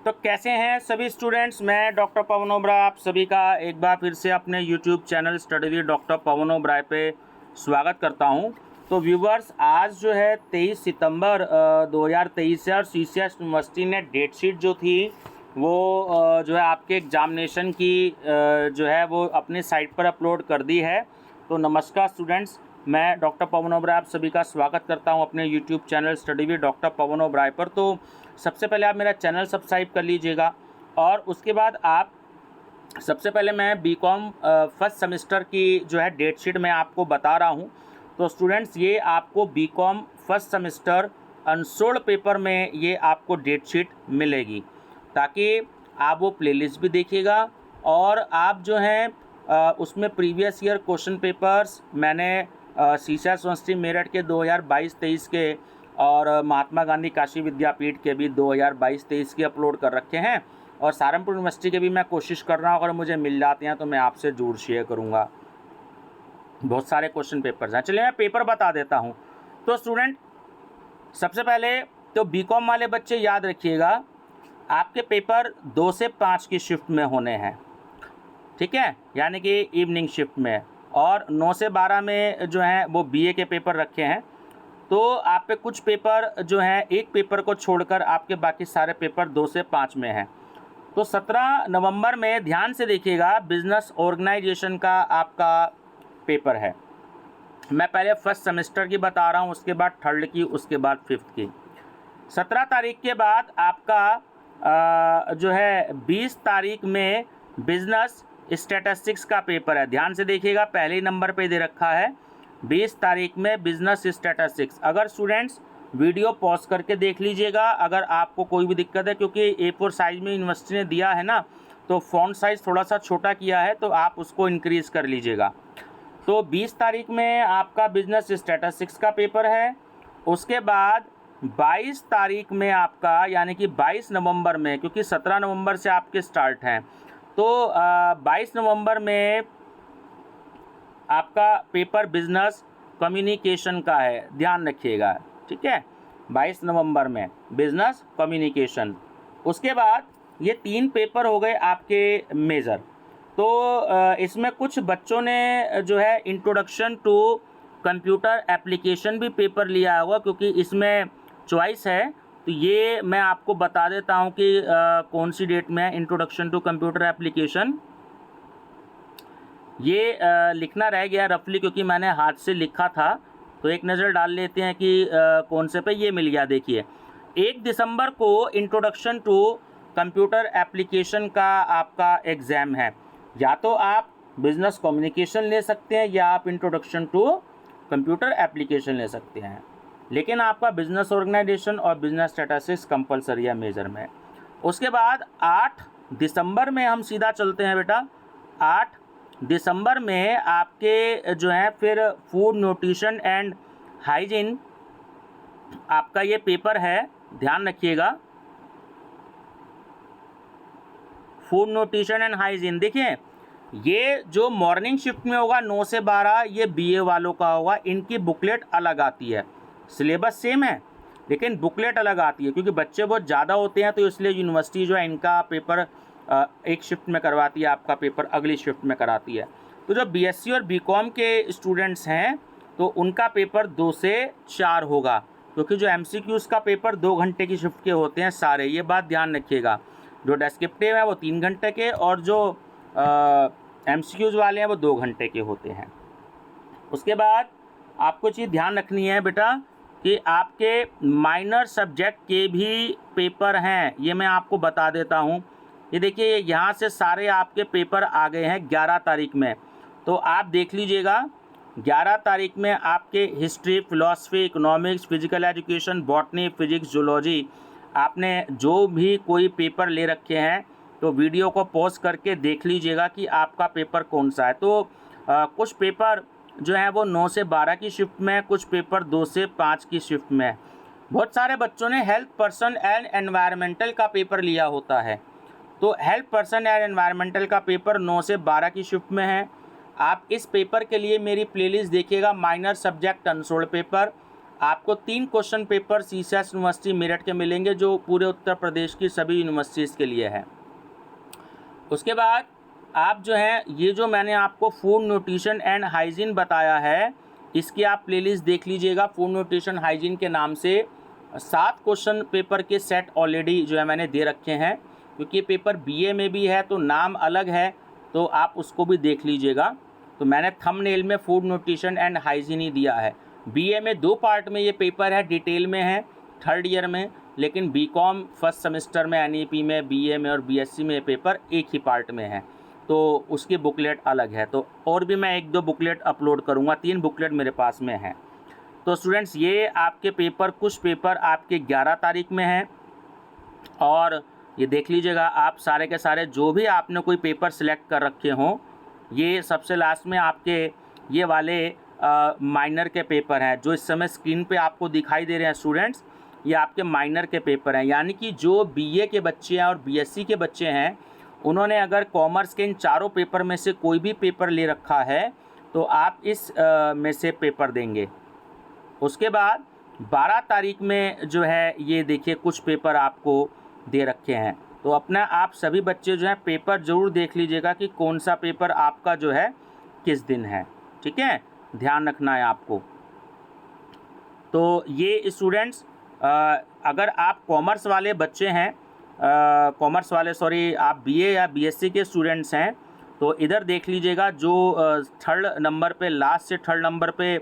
तो कैसे हैं सभी स्टूडेंट्स। मैं डॉक्टर पवन ओबराय आप सभी का एक बार फिर से अपने YouTube channel study with doctor Pavan Oberoi पे स्वागत करता हूं। तो व्यूवर्स, आज जो है 23 सितंबर 2023 है और सीसीएस यूनिवर्सिटी ने डेट शीट जो थी वो जो है आपके एग्जामिनेशन की जो है वो अपने साइट पर अपलोड कर दी है। तो नमस्कार स्टूडेंट्स, मैं डॉक्टर पवन ओबराय आप सभी का स्वागत करता हूं अपने YouTube channel study with doctor Pavan Oberoi पर। तो सबसे पहले आप मेरा चैनल सब्सक्राइब कर लीजिएगा और उसके बाद आप सबसे पहले मैं बीकॉम फर्स्ट सेमेस्टर की जो है डेट शीट मैं आपको बता रहा हूं। तो स्टूडेंट्स, ये आपको BCom first semester unsolved paper में ये आपको डेट शीट मिलेगी, ताकि आप वो प्लेलिस्ट भी देखिएगा और आप जो हैं उसमें प्रीवियस ईयर क्वेश्चन पेपर्स मैंने सीसीएस यूनिवर्सिटी मेरठ के 2022-23 के और महात्मा गांधी काशी विद्यापीठ के भी 2022-23 के अपलोड कर रखे हैं और सहारनपुर यूनिवर्सिटी के भी मैं कोशिश कर रहा हूँ, अगर मुझे मिल जाते हैं तो मैं आपसे जरूर शेयर करूँगा। बहुत सारे क्वेश्चन पेपर्स हैं। चलिए मैं पेपर बता देता हूँ। तो स्टूडेंट, सबसे पहले तो बीकॉम वाले बच्चे याद रखिएगा, आपके पेपर 2 से 5 की शिफ्ट में होने हैं, ठीक है, यानी कि इवनिंग शिफ्ट में, और 9 से 12 में जो हैं वो बीए के पेपर रखे हैं। तो आप पे कुछ पेपर जो हैं, एक पेपर को छोड़कर आपके बाकी सारे पेपर 2 से 5 में हैं। तो 17 नवंबर में ध्यान से देखिएगा, बिजनेस ऑर्गेनाइजेशन का आपका पेपर है। मैं पहले फर्स्ट सेमेस्टर की बता रहा हूँ, उसके बाद थर्ड की, उसके बाद फिफ्थ की। 17 तारीख के बाद आपका जो है 20 तारीख में बिजनेस स्टैटिस्टिक्स का पेपर है। ध्यान से देखिएगा, पहले ही नंबर पे दे रखा है 20 तारीख में बिजनेस स्टैटिस्टिक्स। अगर स्टूडेंट्स वीडियो पॉज करके देख लीजिएगा अगर आपको कोई भी दिक्कत है, क्योंकि A4 साइज में यूनिवर्सिटी ने दिया है ना, तो फॉन्ट साइज़ थोड़ा सा छोटा किया है, तो आप उसको इंक्रीज़ कर लीजिएगा। तो 20 तारीख में आपका बिजनेस स्टैटिस्टिक्स का पेपर है। उसके बाद 22 तारीख में आपका, यानी कि 22 नवंबर में, क्योंकि 17 नवंबर से आपके स्टार्ट हैं, तो 22 नवंबर में आपका पेपर बिजनेस कम्युनिकेशन का है, ध्यान रखिएगा, ठीक है, 22 नवंबर में बिजनेस कम्युनिकेशन। उसके बाद ये 3 पेपर हो गए आपके मेजर। तो इसमें कुछ बच्चों ने जो है इंट्रोडक्शन टू कंप्यूटर एप्लीकेशन भी पेपर लिया हुआ, क्योंकि इसमें चॉइस है। तो ये मैं आपको बता देता हूँ कि कौन सी डेट में है इंट्रोडक्शन टू कंप्यूटर एप्लीकेशन। ये लिखना रह गया रफली, क्योंकि मैंने हाथ से लिखा था। तो एक नज़र डाल लेते हैं कि कौन से पे ये मिल गया। देखिए, 1 दिसंबर को इंट्रोडक्शन टू कंप्यूटर एप्लीकेशन का आपका एग्ज़ाम है। या तो आप बिजनेस कम्युनिकेशन ले सकते हैं या आप इंट्रोडक्शन टू कंप्यूटर एप्लीकेशन ले सकते हैं, लेकिन आपका बिजनेस ऑर्गेनाइजेशन और बिजनेस स्टैटिस्टिक्स कंपलसरी है मेजर में। उसके बाद 8 दिसंबर में हम सीधा चलते हैं बेटा। 8 दिसंबर में आपके जो है फिर फूड न्यूट्रिशन एंड हाइजीन आपका ये पेपर है, ध्यान रखिएगा, फूड न्यूट्रिशन एंड हाइजीन। देखिए, ये जो मॉर्निंग शिफ्ट में होगा 9 से 12, ये बीए वालों का होगा। इनकी बुकलेट अलग आती है, सिलेबस सेम है लेकिन बुकलेट अलग आती है, क्योंकि बच्चे बहुत ज़्यादा होते हैं, तो इसलिए यूनिवर्सिटी जो है इनका पेपर एक शिफ्ट में करवाती है, आपका पेपर अगली शिफ्ट में कराती है। तो जो बीएससी और बीकॉम के स्टूडेंट्स हैं तो उनका पेपर 2 से 4 होगा, क्योंकि जो एमसीक्यूज़ का पेपर 2 घंटे की शिफ्ट के होते हैं सारे, ये बात ध्यान रखिएगा। जो डेस्क्रिप्टिव है वो 3 घंटे के और जो एमसीक्यूज़ वाले हैं वो 2 घंटे के होते हैं। उसके बाद आपको चीज़ ध्यान रखनी है बेटा कि आपके माइनर सब्जेक्ट के भी पेपर हैं, ये मैं आपको बता देता हूँ। ये देखिए, यहाँ से सारे आपके पेपर आ गए हैं 11 तारीख में, तो आप देख लीजिएगा। 11 तारीख में आपके history, philosophy, economics, physical education, botany, physics, zoology, आपने जो भी कोई पेपर ले रखे हैं तो वीडियो को पॉज करके देख लीजिएगा कि आपका पेपर कौन सा है। तो कुछ पेपर जो है वो 9 से 12 की शिफ्ट में, कुछ पेपर 2 से 5 की शिफ्ट में। बहुत सारे बच्चों ने हेल्थ पर्सन एंड एनवायरमेंटल का पेपर लिया होता है, तो हेल्थ पर्सन एंड एनवायरमेंटल का पेपर 9 से 12 की शिफ्ट में है। आप इस पेपर के लिए मेरी प्लेलिस्ट देखिएगा, माइनर सब्जेक्ट अनसोल्ड पेपर। आपको 3 question paper CCS university Meerut के मिलेंगे, जो पूरे उत्तर प्रदेश की सभी यूनिवर्सिटीज़ के लिए है। उसके बाद आप जो है ये जो मैंने आपको फूड न्यूट्रिशन एंड हाइजीन बताया है, इसकी आप प्लेलिस्ट देख लीजिएगा। फूड न्यूट्रिशन हाइजीन के नाम से 7 क्वेश्चन पेपर के सेट ऑलरेडी जो है मैंने दे रखे हैं, क्योंकि पेपर बीए में भी है तो नाम अलग है, तो आप उसको भी देख लीजिएगा। तो मैंने थंबनेल में फूड न्यूट्रिशन एंड हाइजीन ही दिया है। बीए में 2 पार्ट में ये पेपर है, डिटेल में है 3rd ईयर में, लेकिन बीकॉम फर्स्ट सेमेस्टर में, एनईपी में, बीए में और बीएससी में ये पेपर एक ही पार्ट में है, तो उसकी बुकलेट अलग है। तो और भी मैं 1-2 बुकलेट अपलोड करूँगा, 3 बुकलेट मेरे पास में हैं। तो स्टूडेंट्स ये आपके पेपर, कुछ पेपर आपके 11 तारीख में हैं, और ये देख लीजिएगा आप सारे के सारे जो भी आपने कोई पेपर सिलेक्ट कर रखे हों, ये सबसे लास्ट में आपके ये वाले माइनर के पेपर हैं जो इस समय स्क्रीन पे आपको दिखाई दे रहे हैं स्टूडेंट्स। ये आपके माइनर के पेपर हैं, यानी कि जो बीए के बच्चे हैं और बीएससी के बच्चे हैं, उन्होंने अगर कॉमर्स के इन चारों पेपर में से कोई भी पेपर ले रखा है तो आप इस में से पेपर देंगे। उसके बाद 12 तारीख में जो है ये देखिए कुछ पेपर आपको दे रखे हैं, तो अपना आप सभी बच्चे जो हैं पेपर ज़रूर देख लीजिएगा कि कौन सा पेपर आपका जो है किस दिन है, ठीक है, ध्यान रखना है आपको। तो ये स्टूडेंट्स अगर आप कॉमर्स वाले बच्चे हैं, आप बीए या बीएससी के स्टूडेंट्स हैं, तो इधर देख लीजिएगा जो 3rd नंबर पे, लास्ट से 3rd नंबर पे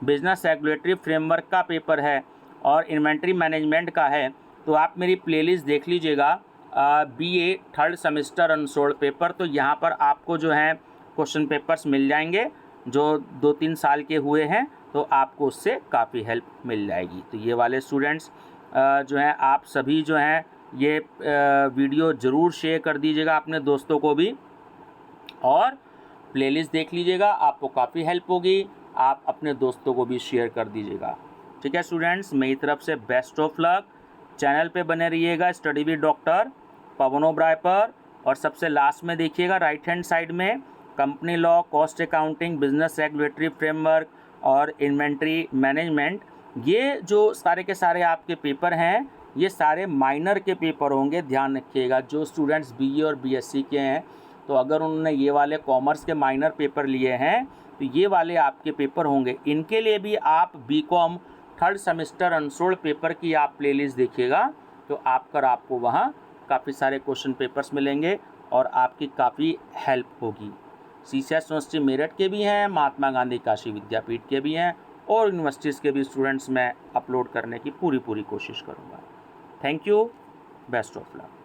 बिजनेस रेगुलेटरी फ्रेमवर्क का पेपर है और इन्वेंट्री मैनेजमेंट का है, तो आप मेरी प्लेलिस्ट देख लीजिएगा BA 3rd semester unsolved paper. तो यहाँ पर आपको जो है क्वेश्चन पेपर्स मिल जाएंगे जो 2-3 साल के हुए हैं, तो आपको उससे काफ़ी हेल्प मिल जाएगी। तो ये वाले स्टूडेंट्स जो हैं आप सभी जो हैं ये वीडियो ज़रूर शेयर कर दीजिएगा अपने दोस्तों को भी, और प्लेलिस्ट देख लीजिएगा, आपको काफ़ी हेल्प होगी। आप अपने दोस्तों को भी शेयर कर दीजिएगा, ठीक है स्टूडेंट्स। मेरी तरफ से बेस्ट ऑफ लक। चैनल पे बने रहिएगा study with doctor Pavan Oberoi पर, और सबसे लास्ट में देखिएगा राइट हैंड साइड में company law, cost accounting, business regulatory framework और इन्वेंट्री मैनेजमेंट, ये जो सारे के सारे आपके पेपर हैं, ये सारे माइनर के पेपर होंगे, ध्यान रखिएगा। जो स्टूडेंट्स बीए और बीएससी के हैं, तो अगर उन्होंने ये वाले कॉमर्स के माइनर पेपर लिए हैं तो ये वाले आपके पेपर होंगे। इनके लिए भी आप BCom 3rd semester unsolved paper की आप प्लेलिस्ट देखिएगा, तो आपको वहाँ काफ़ी सारे क्वेश्चन पेपर्स मिलेंगे और आपकी काफ़ी हेल्प होगी। सीसीएस यूनिवर्सिटी मेरठ के भी हैं, महात्मा गांधी काशी विद्यापीठ के भी हैं, और यूनिवर्सिटीज़ के भी स्टूडेंट्स मैं अपलोड करने की पूरी कोशिश करूँगा। Thank you, best of luck.